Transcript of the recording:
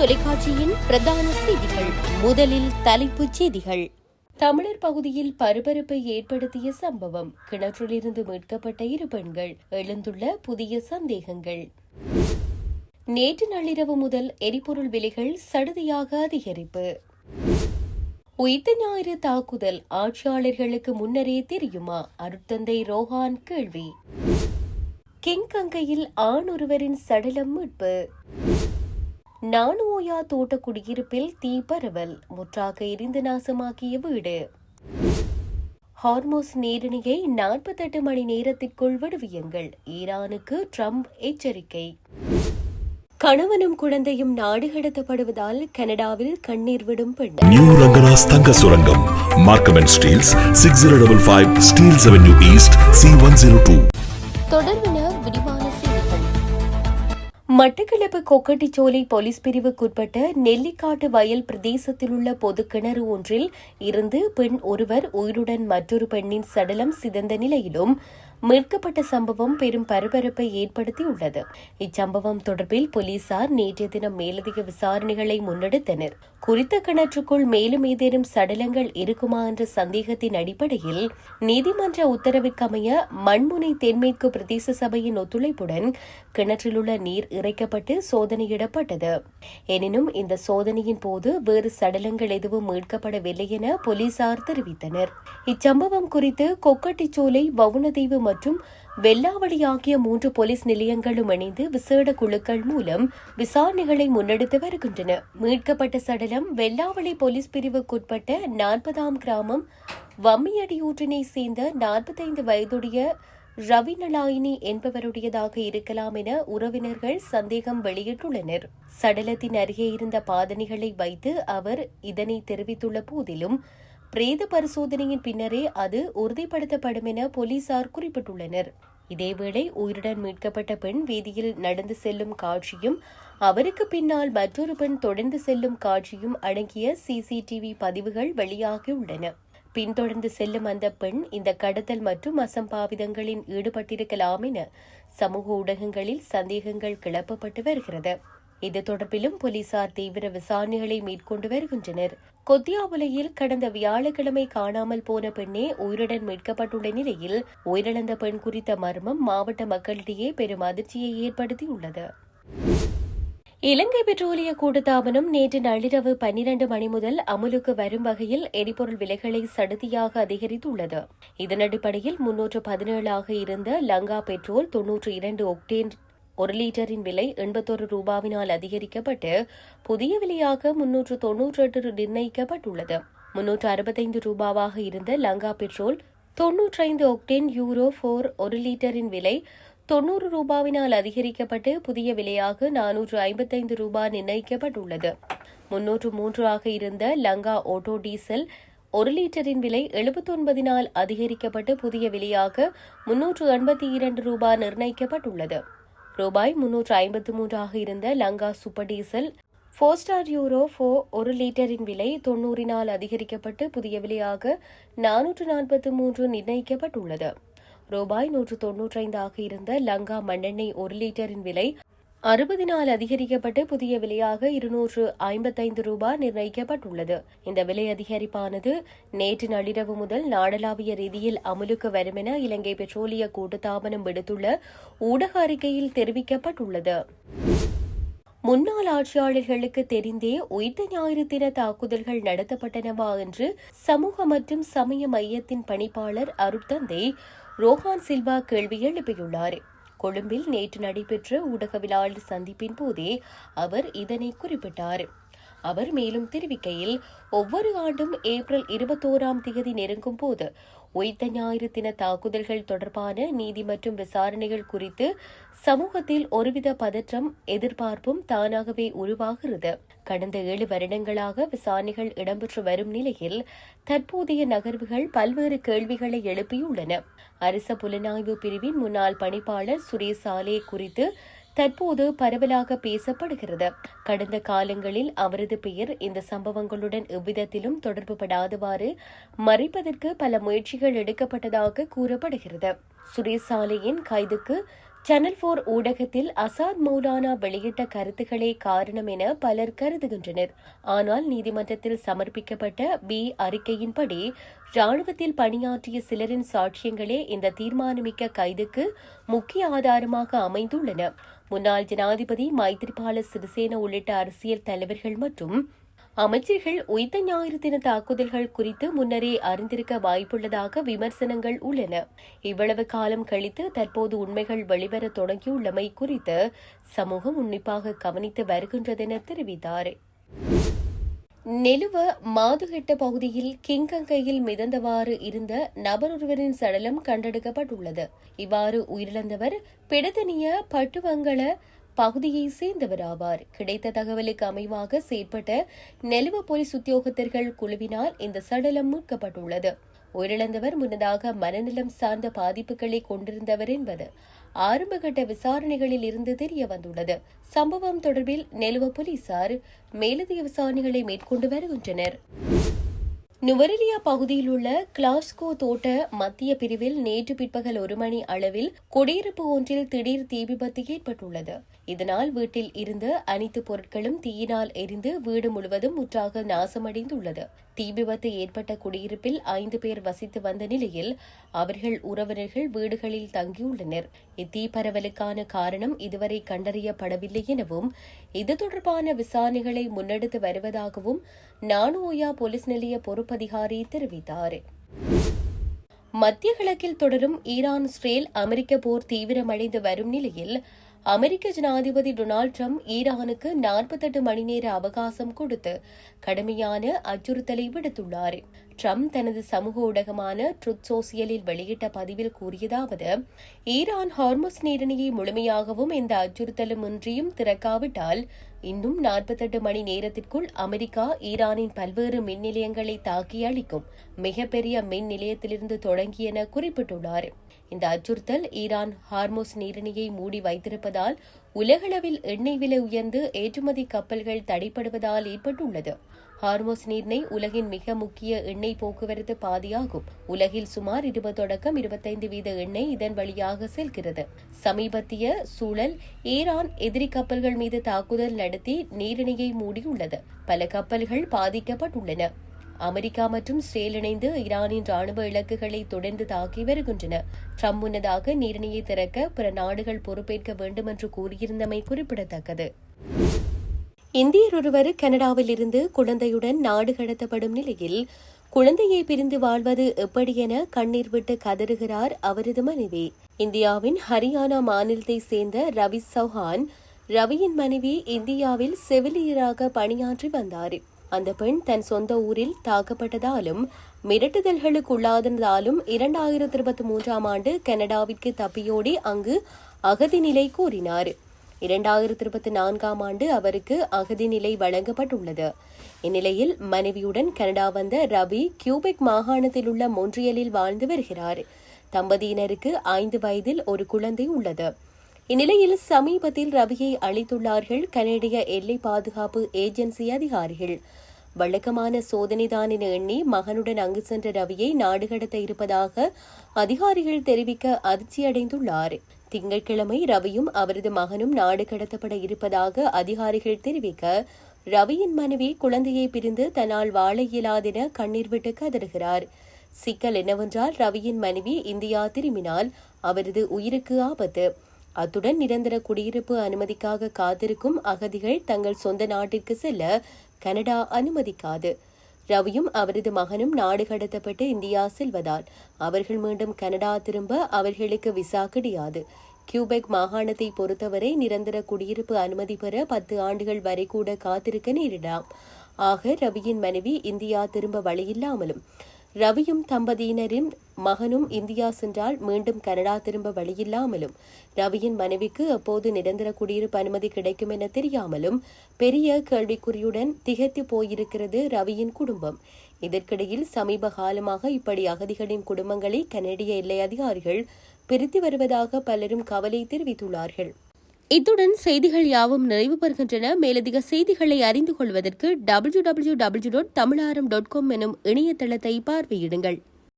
தொலைக்காட்சியின் பிரதான செய்திகள். முதலில் தலைப்புச் செய்திகள். தமிழர் பகுதியில் பரபரப்பை ஏற்படுத்திய சம்பவம். கிணற்றிலிருந்து மீட்கப்பட்ட 2 பெண்கள். எழுந்துள்ள புதிய சந்தேகங்கள். நேற்று நள்ளிரவு முதல் எரிபொருள் விலைகள் சடுதியாக அதிகரிப்பு. உயிர்த்த ஞாயிறு தாக்குதல் ஆட்சியாளர்களுக்கு முன்னரே தெரியுமா? அருட்தந்தை ரோஹான் கேள்வி. கிங்கங்கையில் ஆண் ஒருவரின் சடலம் மீட்பு. நானுஓயா தோட்ட குடியிருப்பில் தீ பரவல். முற்றாக எரிந்து நாசமாக்கிய வீடு. ஹார்மோஸ் நீரிணையை 48 மணி நேரத்திற்குள் விடுவியுங்கள். ஈரானுக்கு ட்ரம்ப் எச்சரிக்கை. கணவனும் குழந்தையும் நாடு கடத்தப்படுவதால் கனடாவில் கண்ணீர் விடும் பெண். நியூ ரங்கராஸ் தங்க சுரங்கம். Markham and Steeles 6055 Steeles Avenue East C102. தொடர்பின விரிவான செய்திகள். மட்டக்களப்பு கொக்கட்டிச்சோலை போலீஸ் பிரிவுக்குட்பட்ட நெல்லிக்காட்டு வயல் பிரதேசத்தில் உள்ள பொது கிணறு ஒன்றில் இருந்து பெண் ஒருவர் உயிருடன் மற்றொரு பெண்ணின் சடலம் சிதைந்த நிலையிலும் மீட்கப்பட்ட சம்பவம் பெரும் பரபரப்பை ஏற்படுத்தியுள்ளது. இச்சம்பவம் தொடர்பில் போலீசார் நேற்றைய தினம் மேலதிக விசாரணைகளை முன்னெடுத்தனர். குறித்த கிணற்றுக்குள் மேலும் ஏதேனும் சடலங்கள் இருக்குமா என்ற சந்தேகத்தின் அடிப்படையில் நீதிமன்ற உத்தரவிற்கமைய மண்முனை தென்மேற்கு பிரதேச சபையின் ஒத்துழைப்புடன் கிணற்றில் உள்ள நீர் இறைக்கப்பட்டு சோதனையிடப்பட்டது. எனினும் இந்த சோதனையின் போது வேறு சடலங்கள் எதுவும் மீட்கப்படவில்லை என போலீசார் தெரிவித்தனர். இச்சம்பவம் குறித்து கொக்கட்டிச்சோலை, வவுனதீவு மற்றும் வெள்ளாவளி ஆகிய 3 போலீஸ் நிலையங்களும் இணைந்து விசேட குழுக்கள் மூலம் விசாரணைகளை முன்னெடுத்து வருகின்றன. மீட்கப்பட்ட சடலம் வெள்ளாவளி போலீஸ் பிரிவுக்குட்பட்ட 40ஆம் கிராமம் வம்மியடியூற்றினை சேர்ந்த 45 வயதுடைய ரவிநலாயினி என்பவருடையதாக இருக்கலாம் என உறவினர்கள் சந்தேகம் வெளியிட்டுள்ளனர். சடலத்தின் அருகே இருந்த பாதணிகளை வைத்து அவர் இதனை தெரிவித்துள்ள போதிலும் பிரேத பரிசோதனையின் பின்னரே அது உறுதிப்படுத்தப்படும் என போலீசார் குறிப்பிட்டுள்ளனர். இதேவேளை உயிருடன் மீட்கப்பட்ட பெண் வீதியில் நடந்து செல்லும் காட்சியும் அவருக்கு பின்னால் மற்றொரு பெண் தொடர்ந்து செல்லும் காட்சியும் அடங்கிய CCTV பதிவுகள் வெளியாகியுள்ளன. பின்தொடர்ந்து செல்லும் அந்த பெண் இந்த கடத்தல் மற்றும் அசம்பாவிதங்களில் ஈடுபட்டிருக்கலாம் என சமூக ஊடகங்களில் சந்தேகங்கள் கிளப்பப்பட்டு வருகிறது. இது தொடர்பிலும் போலீசார் தீவிர விசாரணைகளை மேற்கொண்டு வருகின்றனர். கொத்தியாவுலையில் கடந்த வியாழக்கிழமை காணாமல் போன பெண்ணே உயிருடன் மீட்கப்பட்டுள்ள நிலையில் உயிரிழந்த பெண் குறித்த மர்மம் மாவட்ட மக்களிடையே பெரும் அதிர்ச்சியை ஏற்படுத்தியுள்ளது. இலங்கை பெட்ரோலிய கூட்டுத்தாபனம் நேற்று நள்ளிரவு 12 மணி முதல் அமுலுக்கு வரும் வகையில் எரிபொருள் விலைகளை சடுதியாக அதிகரித்துள்ளது. இதன் அடிப்படையில் 317 ஆக இருந்த லங்கா பெட்ரோல் 92 ஒக்டேன் 1 லிட்டரின் விலை 81 ரூபாவினால் அதிகரிக்கப்பட்டு புதிய விலையாக 398 நிர்ணயிக்கப்பட்டுள்ளது. 365 ரூபாவாக இருந்த லங்கா பெட்ரோல் 95 ஒக்டேன் யூரோ 4 1 லிட்டரின் விலை 90 ரூபாவினால் அதிகரிக்கப்பட்டு புதிய விலையாக 455 ரூபாய் நிர்ணயிக்கப்பட்டுள்ளது. 303 ஆக இருந்த லங்கா ஓட்டோ டீசல் 1 லிட்டரின் விலை 79 அதிகரிக்கப்பட்டு புதிய விலையாக 382 ரூபாய் நிர்ணயிக்கப்பட்டுள்ளது. ரூபாய் 353 ஆக இருந்த Lanka super diesel 4 star euro 4 1 லிட்டரின் விலை 90 அதிகரிக்கப்பட்டு புதிய விலையாக 443 நிர்ணயிக்கப்பட்டுள்ளது. ரூபாய் 195 ஆக இருந்த லங்கா மண்ணெண்ணெய் 1 லிட்டரின் விலை 60 அதிகரிக்கப்பட்டு புதிய விலையாக 255 ரூபாய் நிர்ணயிக்கப்பட்டுள்ளது. இந்த விலை அதிகரிப்பானது நேற்று நள்ளிரவு முதல் நாடளாவிய ரீதியில் அமலுக்கு வரும் என இலங்கை பெட்ரோலிய கூட்டுத்தாபனம் விடுத்துள்ள ஊடக அறிக்கையில் தெரிவிக்கப்பட்டுள்ளது. முன்னாள் ஆட்சியாளர்களுக்கு தெரிந்தே உயிர்த்த ஞாயிறு தின தாக்குதல்கள் நடத்தப்பட்டனவா என்று சமூக மற்றும் சமய மையத்தின் பணிப்பாளர் அருட்தந்தை ரோஹான் சில்வா கேள்வி எழுப்பியுள்ளார். கொழும்பில் நேற்று நடைபெற்ற ஊடகவியலாளர் சந்திப்பின் போதே அவர் இதனை குறிப்பிட்டார். அவர் மேலும் தெரிவிக்கையில், ஒவ்வொரு ஆண்டும் ஏப்ரல் 21ஆம் தேதி நெருங்கும் போது உயிர்த்த ஞாயிறு தின தாக்குதல்கள் தொடர்பான நீதி மற்றும் விசாரணைகள் குறித்து சமூகத்தில் ஒருவித பதற்றம், எதிர்பார்ப்பும் தானாகவே உருவாகிறது. கடந்த 7 வருடங்களாக விசாரணைகள் இடம்பெற்று வரும் நிலையில் தற்போதைய நகர்வுகள் பல்வேறு கேள்விகளை எழுப்பியுள்ளன. அரச புலனாய்வு பிரிவின் முன்னாள் பணிப்பாளர் சுரேஷ் சாலே குறித்து தற்போது பரவலாக பேசப்படுகிறது. கடந்த காலங்களில் அவரது பெயர் இந்த சம்பவங்களுடன் எவ்விதத்திலும் தொடர்புபடாதவாறு மறைப்பதற்கு பல முயற்சிகள் எடுக்கப்பட்டதாக கூறப்படுகிறது. சுரேஷ் சாலையின் கைதுக்கு சேனல் 4 ஊடகத்தில் அசாத் மௌலானா வெளியிட்ட கருத்துக்களே காரணம் என பலர் கருதுகின்றனர். ஆனால் நீதிமன்றத்தில் சமர்ப்பிக்கப்பட்ட பி அறிக்கையின்படி ராணுவத்தில் பணியாற்றிய சிலரின் சாட்சியங்களே இந்த தீர்மானமிக்க கைதுக்கு முக்கிய ஆதாரமாக அமைந்துள்ளன. முன்னாள் ஜனாதிபதி மைத்ரிபால சிறிசேன உள்ளிட்ட அரசியல் தலைவர்கள் மற்றும் அமைச்சர்கள் உயிர்த்த ஞாயிறு தின தாக்குதல்கள் குறித்து முன்னரே அறிந்திருக்க வாய்ப்புள்ளதாக விமர்சனங்கள் உள்ளன. இவ்வளவு காலம் கழித்து தற்போது உண்மைகள் வெளிவர தொடங்கியுள்ளமை குறித்து சமூகம் உன்னிப்பாக கவனித்து வருகின்றதென தெரிவித்தார். நெலுவ மாதுகெட்ட பகுதியில் கிங்கங்கையில் மிதந்தவாறு இருந்த நபரொருவரின் சடலம் கண்டெடுக்கப்பட்டுள்ளது. இவ்வாறு உயிரிழந்தவர் பிடதனிய பட்டுவங்கள பகுதியை சேர்ந்தவராவார். கிடைத்த தகவலுக்கு அமைவாக செயற்பட்ட நெலுவ போலீஸ் உத்தியோகத்தர்கள் குழுவினால் இந்த சடலம் மீட்கப்பட்டுள்ளது. உயிரிழந்தவர் முன்னதாக மனநலம் சார்ந்த பாதிப்புகளை கொண்டிருந்தவர் என்பது ஆரம்பகட்ட விசாரணைகளில் இருந்து தெரிய வந்துள்ளது. சம்பவம் தொடர்பில் நெலுவ போலீசார் மேலதிக விசாரணைகளை மேற்கொண்டு வருகின்றனர். நுவரெலியா பகுதியில் உள்ள கிளாஸ்கோ தோட்ட மத்திய பிரிவில் நேற்று பிற்பகல் 1 மணி அளவில் குடியிருப்பு ஒன்றில் திடீர் தீ விபத்து ஏற்பட்டுள்ளது. இதனால் வீட்டில் இருந்த அனைத்து பொருட்களும் தீயினால் எரிந்து வீடு முழுவதும் முற்றாக நாசமடைந்துள்ளது. தீ விபத்து ஏற்பட்ட குடியிருப்பில் 5 பேர் வசித்து வந்த நிலையில் அவர்கள் உறவினர்கள் வீடுகளில் தங்கியுள்ளனர். இத்தீ பரவலுக்கான காரணம் இதுவரை கண்டறியப்படவில்லை எனவும் இது தொடர்பான விசாரணைகளை முன்னெடுத்து வருவதாகவும் நானுஓயா போலீஸ் நிலைய பொறுப்பதிகாரி தெரிவித்தார். மத்திய கிழக்கில் தொடரும் ஈரான் இஸ்ரேல் அமெரிக்க போர் தீவிரமடைந்து வரும் நிலையில் அமெரிக்க ஜனாதிபதி டொனால்டு டிரம்ப் ஈரானுக்கு 48 மணி நேர அவகாசம் கொடுத்து கடுமையான அச்சுறுத்தலை விடுத்துள்ளார். டிரம்ப் தனது சமூக ஊடகமான ட்ரூத் சோசியலில் வெளியிட்ட பதிவில் கூறியதாவது: ஈரான் ஹார்முஸ் நீரிணையை முழுமையாகவும் எந்த அச்சுறுத்தலும் இன்றியும் திறக்காவிட்டால் இன்னும் 48 மணி நேரத்திற்குள் அமெரிக்கா ஈரானின் பல்வேறு மின் நிலையங்களை தாக்கி அளிக்கும் மிகப்பெரிய மின் நிலையத்திலிருந்து தொடங்கியென குறிப்பிட்டுள்ளார். இந்த அச்சுறுத்தல் ஈரான் ஹார்முஸ் நீரிணையை மூடி வைத்திருப்பதால் உலகளவில் எண்ணெய் விலை உயர்ந்து ஏற்றுமதி கப்பல்கள் தடைப்படுவதால் ஏற்பட்டுள்ளது. ஹார்முஸ் நீரிணை உலகின் மிக முக்கிய எண்ணெய் போக்குவரத்து பாதையாகும். உலகில் சுமார் 20-25% எண்ணெய் இதன் வழியாக செல்கிறது. சமீபத்திய சூழல் ஈரான் எதிரி கப்பல்கள் மீது தாக்குதல் நடத்தி நீரிணையை மூடியுள்ளது. பல கப்பல்கள் பாதிக்கப்பட்டுள்ளன. அமெரிக்கா மற்றும் இஸ்ரேல் இணைந்து ஈரானின் ராணுவ இலக்குகளை தொடர்ந்து தாக்கி வருகின்றன. ட்ரம்ப் முன்னதாக நீரிணையை திறக்க பிற நாடுகள் பொறுப்பேற்க வேண்டும் என்று கூறியிருந்தமை குறிப்பிடத்தக்கது. இந்தியர் ஒருவர் கனடாவில் இருந்து குழந்தையுடன் நாடு கடத்தப்படும் நிலையில் குழந்தையை பிரிந்து வாழ்வது எப்படி என கண்ணீர் விட்டு கதறுகிறார் அவரது மனைவி. இந்தியாவின் ஹரியானா மாநிலத்தை சேர்ந்த ரவி சௌஹான், ரவியின் மனைவி இந்தியாவில் செவிலியராக பணியாற்றி வந்தார். அந்த பெண் தன் சொந்த ஊரில் தாக்கப்பட்டதாலும் மிரட்டுதல்களுக்குள்ளாததாலும் 2023 ஆண்டு கனடாவிற்கு தப்பியோடி அங்கு அகதி நிலை கோரினார். 2024 ஆண்டு அவருக்கு அகதி நிலை வழங்கப்பட்டுள்ளது. இந்நிலையில் மனைவியுடன் கனடா வந்த ரவி கியூபெக் மாகாணத்தில் உள்ள மொன்றியலில் வாழ்ந்து வருகிறார். தம்பதியினருக்கு 5 வயதில் ஒரு குழந்தை உள்ளது. இந்நிலையில் சமீபத்தில் ரவியை அழைத்துள்ளார்கள் கனடிய எல்லை பாதுகாப்பு ஏஜென்சி அதிகாரிகள். வழக்கமான சோதனைதான் என எண்ணி மகனுடன் அங்கு சென்ற ரவியை நாடு கடத்த இருப்பதாக அதிகாரிகள் தெரிவிக்க அதிர்ச்சியடைந்துள்ளார். திங்கட்கிழமை ரவியும் அவரது மகனும் நாடு கடத்தப்பட இருப்பதாக அதிகாரிகள் தெரிவிக்க ரவியின் மனைவி குழந்தையை பிரிந்து தன்னால் வாழ இயலாதென கண்ணீர் விட்டு கதறுகிறார். சிக்கல் என்னவென்றால் ரவியின் மனைவி இந்தியா திரும்பினால் அவரது உயிருக்கு ஆபத்து. அத்துடன் நிரந்தர குடியிருப்பு அனுமதிக்காக காத்திருக்கும் அகதிகள் தங்கள் சொந்த நாட்டிற்கு செல்ல கனடா அனுமதிக்காது. ரவியும் அவரது மகனும் நாடு கடத்தப்பட்டு இந்தியா செல்வதால் அவர்கள் மீண்டும் கனடா திரும்ப அவர்களுக்கு விசா கிடையாது. கியூபெக் மாகாணத்தை பொறுத்தவரை நிரந்தர குடியிருப்பு அனுமதி பெற 10 ஆண்டுகள் வரை கூட காத்திருக்க நேரிடலாம். ஆக ரவியின் மனைவி இந்தியா திரும்ப வழியில்லாமலும் ரவியும் தம்பதியினரின் மகனும் இந்தியா சென்றால் மீண்டும் கனடா திரும்ப வழியில்லாமலும் ரவியின் மனைவிக்கு அப்போது நிரந்தர குடியிருப்பு அனுமதி கிடைக்கும் என தெரியாமலும் பெரிய கேள்விக்குறியுடன் திகைத்து போயிருக்கிறது ரவியின் குடும்பம். இதற்கிடையில் சமீப காலமாக இப்படி அகதிகளின் குடும்பங்களை கனடிய எல்லை அதிகாரிகள் பிரித்து வருவதாக பலரும் கவலை தெரிவித்துள்ளார்கள். இத்துடன் செய்திகள் யாவும் நிறைவு பெறுகின்றன. மேலதிக செய்திகளை அறிந்து கொள்வதற்கு www.tamilaram.com எனும் இணையதளத்தை பார்வையிடுங்கள்.